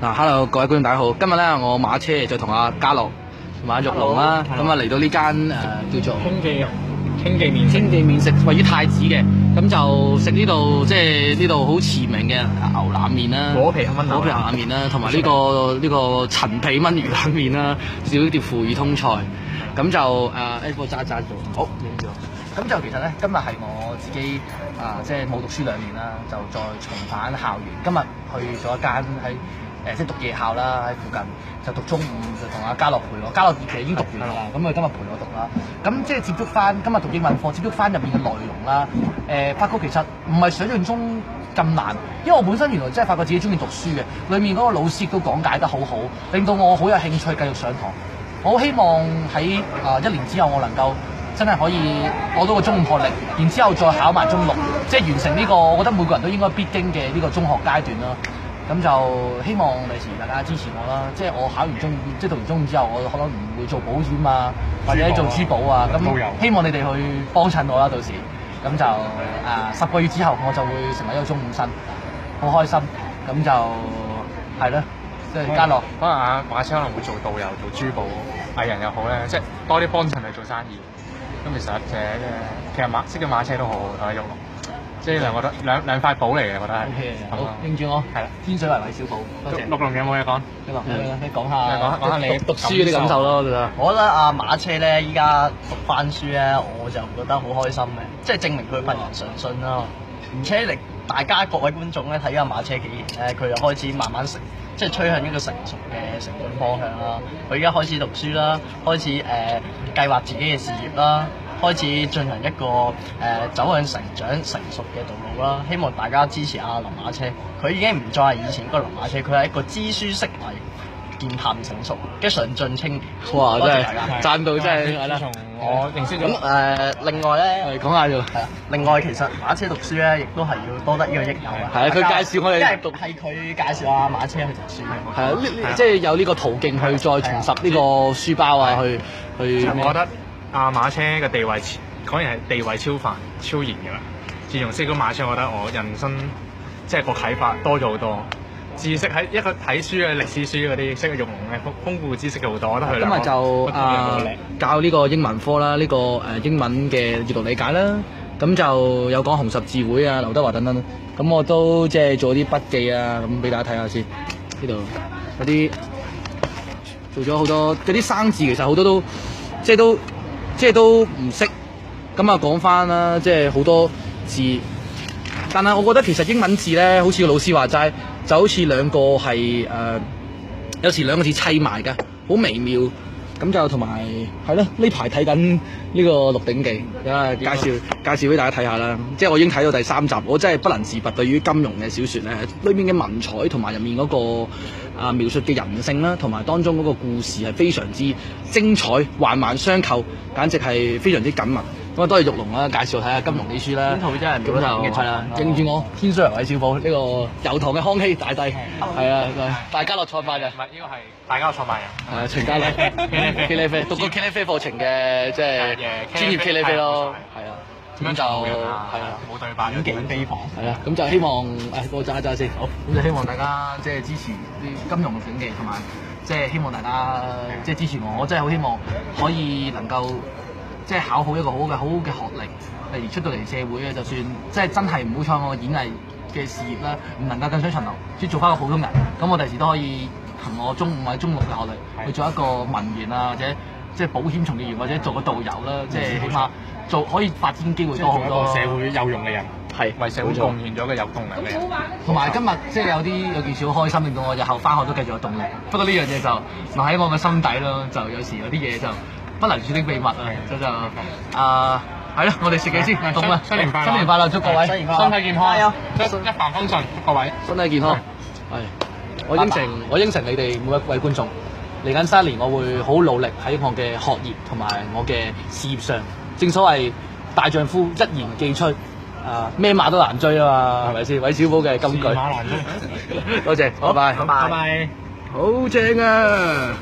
Hello 各位觀眾大家好，今日咧我馬車就同阿嘉樂同埋阿玉龍啦，咁啊嚟到呢間叫做傾記麵食，位於太子嘅，咁就食呢度即係呢度好馳名嘅牛腩麵啦，果皮炆牛腩麵啦，同埋呢個陳皮炆魚腩麵啦，少啲腐乳通菜，咁就幫我揸住，好影咗。咁就其實咧，今日係我自己即係冇讀書2年啦，就再重返校園。今日去咗一間喺即係讀夜校啦，喺附近就讀中午，就同阿嘉樂陪我。嘉樂其實已經讀完啦，咁佢今日陪我讀啦。咁即係接觸翻今日讀英文課，接觸翻入面嘅內容啦。發覺其實唔係想象中咁難，因為我本身原來真係發覺自己中意讀書嘅，裏面嗰個老師都講解得好好，令到我好有興趣繼續上堂。我好希望喺1年之後我能夠真係可以攞到個中五學歷，然之後再考埋中6，即係完成呢個我覺得每個人都應該必經嘅呢個中學階段啦。咁就希望第時大家支持我啦，即係我考完即係讀完中五之後，我可能唔會做保險啊，或者做珠寶啊，咁希望你哋去幫襯我啦，到時咁就10個月之後我就會成為一個中五生，好開心，咁就係咯，即係嘉樂。可能阿馬車可能會做導遊、做珠寶藝人又好咧，即係多啲幫襯佢做生意。咁其實其實識咗馬車都好好，同阿玉龍，即係兩個都兩塊寶嚟嘅，覺得係。好，應住我。係啦，天水圍韋小寶。多謝。玉龍有冇嘢講？你講下你讀書嗰啲感受咯，我覺得阿馬車咧，依家讀翻書咧，我就覺得好開心嘅，即係證明佢份人上進啦。而且大家各位觀眾咧睇下馬車幾年咧，佢又開始慢慢即係趨向一個成熟嘅成長方向啦。佢而家開始讀書啦，開始計劃自己嘅事業啦，開始進行一個走向成長成熟嘅道路啦。希望大家支持阿林馬車，佢已經唔再係以前嗰個林馬車，佢係一個知書識禮、健談成熟嘅上進青年。哇！真係讚到真係係啦。我認識咗另外咧，講下啫。係啊，另外其實馬車讀書咧，亦都係要多得呢個益友啊。係啊，佢介紹我哋，因為係佢介紹阿馬車去讀書嘅。係啊，即係有呢個途徑去再重拾呢個書包啊，去。我覺得阿馬車嘅地位果然係地位超凡、超然嘅啦。自從識咗馬車，我覺得我人生即係個啟發多咗好多。知識喺一個睇書嘅歷史書嗰啲，識嘅玉龍嘅豐富知識好多，我覺得佢今日就教呢個英文科啦，呢個英文嘅閱讀理解啦，咁就有講紅十字會啊、劉德華等等，咁我都即係做啲筆記啊，咁俾大家睇下先。呢度有啲做咗好多嗰啲生字，其實好多都唔識，咁啊講翻啦，即係好多字，但係我覺得其實英文字咧，好似個老師話齋。就好似兩個係有時兩個字砌埋㗎，好微妙。咁就同埋係咯，呢排睇緊呢個《鹿鼎記》，介紹俾大家睇下啦。即係我已經睇到第3集，我真係不能自拔。對於金庸嘅小説咧，裏面嘅文采同埋入面嗰個描述嘅人性啦，同埋當中嗰個故事係非常之精彩，環環相扣，簡直係非常之緊密。咁啊，多謝玉龍啦，介紹睇下金庸啲書啦。邊套真係唔得嘅係啦，認住我天水圍韋小寶呢個油塘嘅康熙大帝，係啊，大家樂創辦人，唔係應該係大家樂創辦人，係啊，陳家樂茄喱啡讀過茄喱啡課程嘅，即係專業茄喱啡咯，係啊，咁就係啊，冇對白，演技非凡，係啊，咁就希望幫我揸一揸先，好，咁就希望大家即係支持啲金庸嘅競技，同埋即係希望大家即係支持我，我真係好希望可以能夠。即係考好一個好嘅學歷，例如出到嚟社會咧，就算即係真係唔好彩我演藝嘅事業啦，唔能夠更上層樓，即係做翻個普通人，咁我第時都可以憑我中5或者中6嘅學歷去做一個文員啊，或者即係保險從業員，或者做個導遊啦，即係起碼可以發展機會多好多，社會有用嘅人，係為社會貢獻咗嘅有動力嘅人。同埋今日即係有件事好開心，令到我日後翻學都繼續有動力。不過呢樣嘢就留喺我嘅心底咯，就有時有啲嘢就不能説的秘密啊，就係咯，我哋食嘢先，凍啦，新年快樂，祝各位身體健康，一帆風順，各位身體健康。係，我應承你哋每一位觀眾，嚟緊3年我會好努力喺我嘅學業同埋我嘅事業上。正所謂大丈夫一言既出，咩馬都難追啊嘛，係咪先？韋小寶嘅金句。馬難追。多謝，拜拜，拜拜，好正啊！